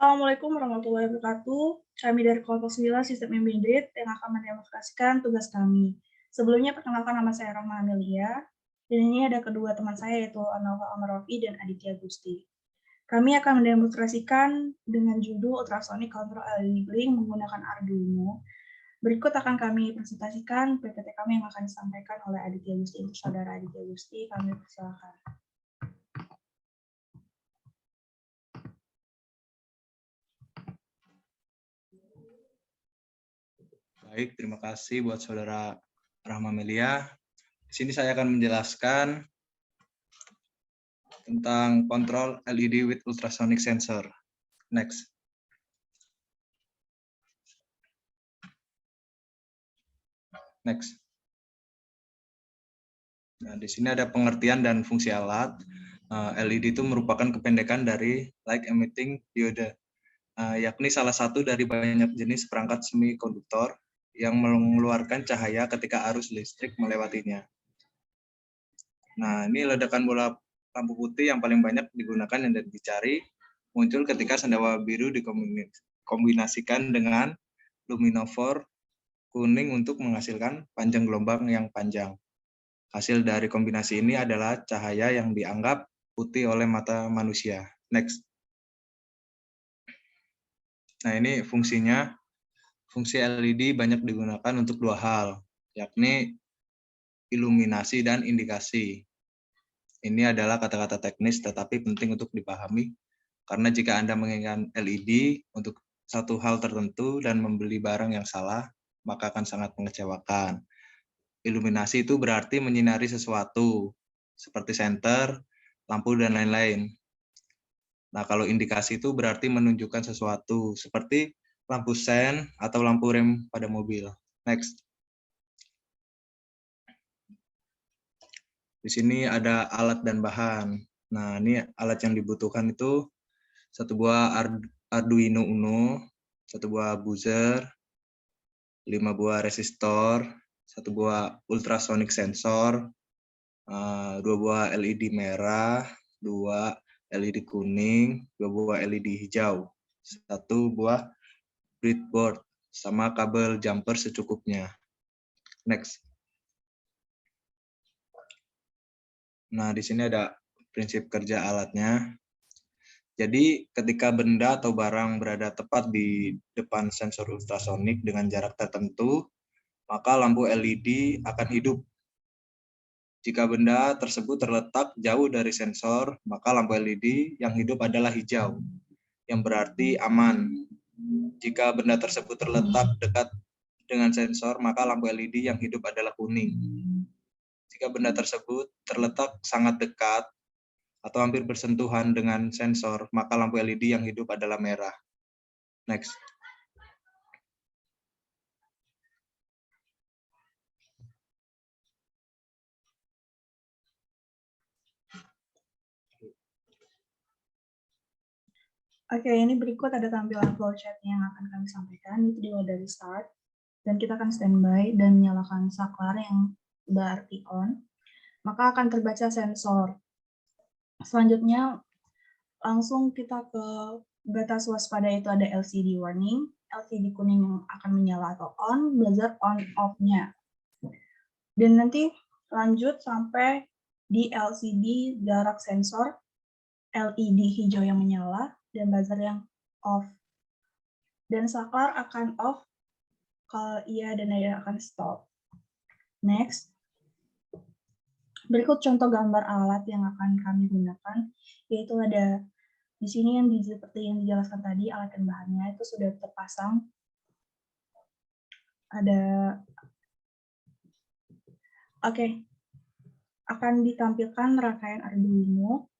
Assalamualaikum warahmatullahi wabarakatuh. Kami dari kelompok 9 Sistem Embedded yang akan mendemonstrasikan tugas kami. Sebelumnya perkenalkan nama saya Rahma Amelia, dan ini ada kedua teman saya yaitu Anova Amarofi dan Aditya Gusti. Kami akan mendemonstrasikan dengan judul Ultrasonic Control LED Link menggunakan Arduino. Berikut akan kami presentasikan PPT kami yang akan disampaikan oleh Aditya Gusti. Untuk saudara Aditya Gusti, kami persilakan. Baik, terima kasih buat saudara Rahma Melia. Di sini saya akan menjelaskan tentang kontrol LED with ultrasonic sensor. Next. Next. Nah, di sini ada pengertian dan fungsi alat. LED itu merupakan kependekan dari light emitting diode, yakni salah satu dari banyak jenis perangkat semikonduktor yang mengeluarkan cahaya ketika arus listrik melewatinya. Nah, ini ledakan bola lampu putih yang paling banyak digunakan dan dicari muncul ketika sendawa biru dikombinasikan dengan luminofor kuning untuk menghasilkan panjang gelombang yang panjang. Hasil dari kombinasi ini adalah cahaya yang dianggap putih oleh mata manusia. Next. Nah, ini fungsinya. Fungsi LED banyak digunakan untuk dua hal, yakni iluminasi dan indikasi. Ini adalah kata-kata teknis tetapi penting untuk dipahami, karena jika Anda menginginkan LED untuk satu hal tertentu dan membeli barang yang salah, maka akan sangat mengecewakan. Iluminasi itu berarti menyinari sesuatu, seperti senter, lampu, dan lain-lain. Nah, kalau indikasi itu berarti menunjukkan sesuatu, seperti lampu sen atau lampu rem pada mobil. Next. Di sini ada alat dan bahan. Nah, ini alat yang dibutuhkan itu satu buah Arduino Uno, satu buah buzzer, 5 buah resistor, satu buah ultrasonic sensor, 2 buah LED merah, 2 LED kuning, 2 buah LED hijau, satu buah breadboard, sama kabel jumper secukupnya. Next. Nah, di sini ada prinsip kerja alatnya. Jadi, ketika benda atau barang berada tepat di depan sensor ultrasonik dengan jarak tertentu, maka lampu LED akan hidup. Jika benda tersebut terletak jauh dari sensor, maka lampu LED yang hidup adalah hijau, yang berarti aman. Jika benda tersebut terletak dekat dengan sensor, maka lampu LED yang hidup adalah kuning. Jika benda tersebut terletak sangat dekat atau hampir bersentuhan dengan sensor, maka lampu LED yang hidup adalah merah. Next. Oke, ini berikut ada tampilan flowchart yang akan kami sampaikan. Itu dimulai dari start, dan kita akan standby dan menyalakan saklar yang berarti on. Maka akan terbaca sensor. Selanjutnya, langsung kita ke batas waspada, itu ada LCD warning, LCD kuning yang akan menyala atau on, buzzer on off-nya. Dan nanti lanjut sampai di LCD jarak sensor, LED hijau yang menyala, dan buzzer yang off. Dan saklar akan off kalau iya dan tidak akan stop. Next. Berikut contoh gambar alat yang akan kami gunakan, yaitu ada di sini yang seperti yang dijelaskan tadi, alat dan bahannya itu sudah terpasang. Oke. Akan ditampilkan rangkaian Arduino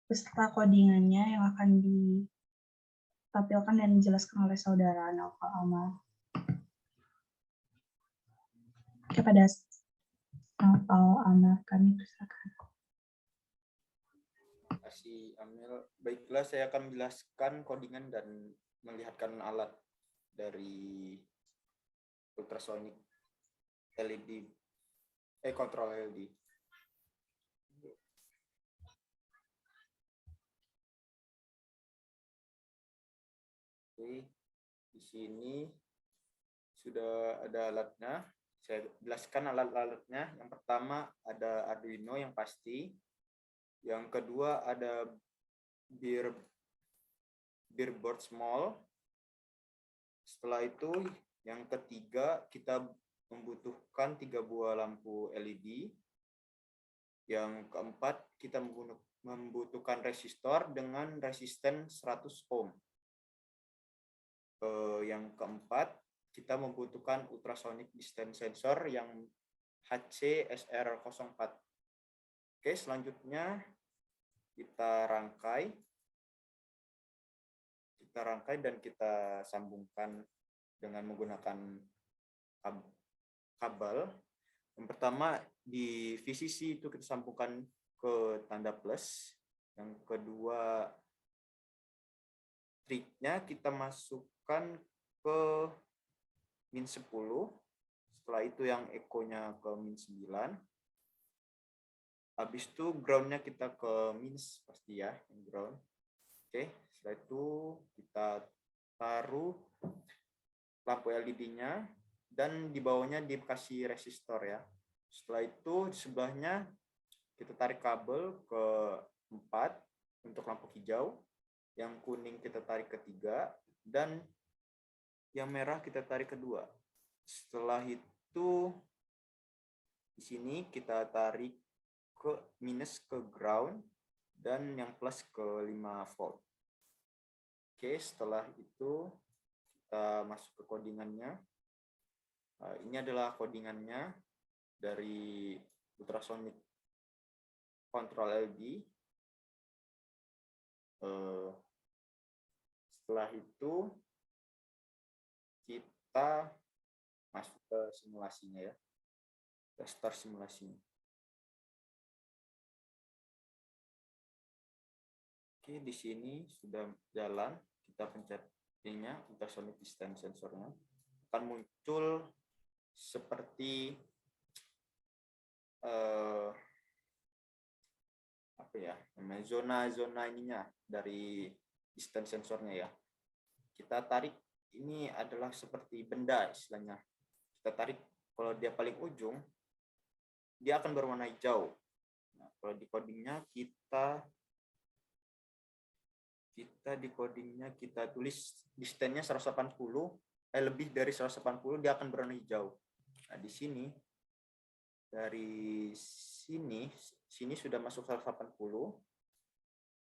beserta codingannya yang akan ditampilkan dan dijelaskan oleh saudara Naufal Amal. Kepada Naufal Amal, kami persilakan. Terima kasih, Amel. Baiklah, saya akan menjelaskan codingan dan melihatkan alat dari ultrasonic LED, kontrol LED. Oke, di sini sudah ada alatnya. Saya jelaskan alat-alatnya. Yang pertama ada Arduino yang pasti. Yang kedua ada breadboard small. Setelah itu yang ketiga kita membutuhkan 3 buah lampu LED. Yang keempat kita membutuhkan resistor dengan resisten 100 ohm. Yang keempat kita membutuhkan ultrasonic distance sensor yang HC-SR04. Oke, selanjutnya kita rangkai dan kita sambungkan dengan menggunakan kabel. Yang pertama di VCC itu kita sambungkan ke tanda plus. Yang kedua triknya kita masukkan ke min 10. Setelah itu yang ekonya ke min 9. Habis itu groundnya kita ke minus pasti ya, ground. Oke, setelah itu kita taruh lampu LED-nya dan di bawahnya dikasih resistor ya. Setelah itu di sebelahnya kita tarik kabel ke 4 untuk lampu hijau, yang kuning kita tarik ke 3, dan yang merah kita tarik ke 2. Setelah itu di sini kita tarik ke minus ke ground dan yang plus ke 5 volt. Oke, setelah itu kita masuk ke codingannya. Ini adalah codingannya dari ultrasonic control LED. Setelah itu kita masuk ke simulasinya ya. Kita start simulasinya. Oke, di sini sudah jalan. Kita pencet ininya, ultrasonic distance sensornya. Akan muncul seperti apa ya, namanya zona-zona ininya dari distance sensornya ya. Kita tarik, ini adalah seperti benda istilahnya. Kita tarik, kalau dia paling ujung, dia akan berwarna hijau. Nah, kalau di codingnya kita di codingnya kita tulis distance-nya 180, lebih dari 180 dia akan berwarna hijau. Nah, di sini dari sini sudah masuk 180,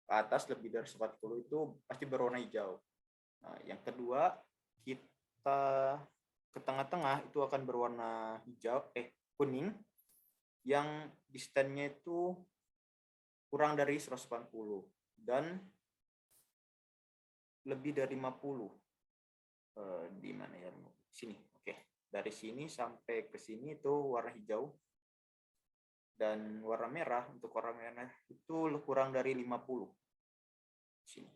ke atas lebih dari 180 itu pasti berwarna hijau. Nah, yang kedua kita ke tengah-tengah itu akan berwarna kuning, yang distance-nya itu kurang dari 180 dan lebih dari 50. Di mana ya? Sini. Oke. Dari sini sampai ke sini itu warna hijau. Dan warna merah, untuk warna merah itu kurang dari 50. Sini.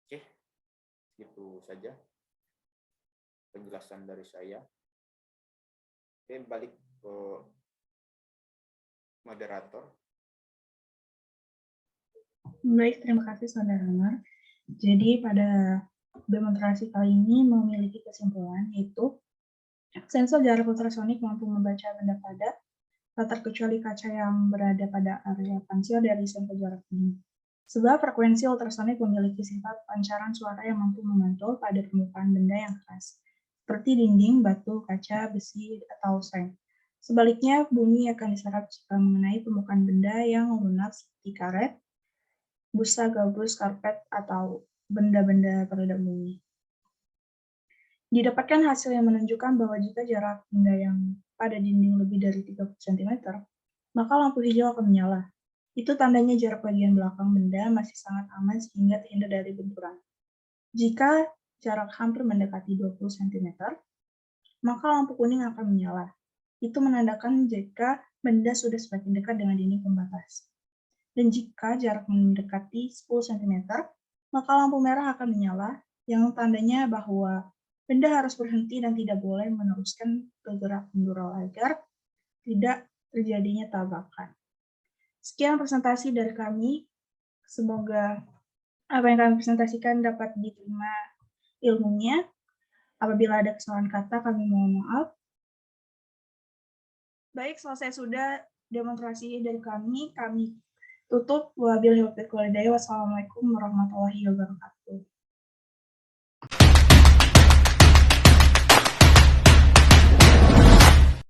Oke. Itu saja penjelasan dari saya. Oke, balik ke moderator. Baik, terima kasih Saudara Amar. Jadi pada demonstrasi kali ini memiliki kesimpulan yaitu sensor jarak ultrasonik mampu membaca benda padat tak terkecuali kaca yang berada pada area pansil dari sensor jarak ini. Sebab frekuensi ultrasonik memiliki sifat pancaran suara yang mampu memantul pada permukaan benda yang keras, seperti dinding, batu, kaca, besi, atau seng. Sebaliknya, bunyi akan diserap jika mengenai permukaan benda yang lunak seperti karet, busa, gabus, karpet, atau benda-benda pada bumi. Didapatkan hasil yang menunjukkan bahwa jika jarak benda yang pada dinding lebih dari 30 cm, maka lampu hijau akan menyala. Itu tandanya jarak bagian belakang benda masih sangat aman sehingga terhindar dari benturan. Jika jarak hampir mendekati 20 cm, maka lampu kuning akan menyala. Itu menandakan jika benda sudah semakin dekat dengan dinding pembatas. Dan jika jarak mendekati 10 cm, maka lampu merah akan menyala, yang tandanya bahwa benda harus berhenti dan tidak boleh meneruskan bergerak mundur agar tidak terjadinya tabrakan. Sekian presentasi dari kami. Semoga Apa yang kami presentasikan dapat diterima ilmunya. Apabila ada kesalahan kata, kami mohon maaf. Baik, selesai sudah demonstrasi dari kami tutup. Wabillahi taufiq wal hidayah. Wassalamualaikum warahmatullahi wabarakatuh.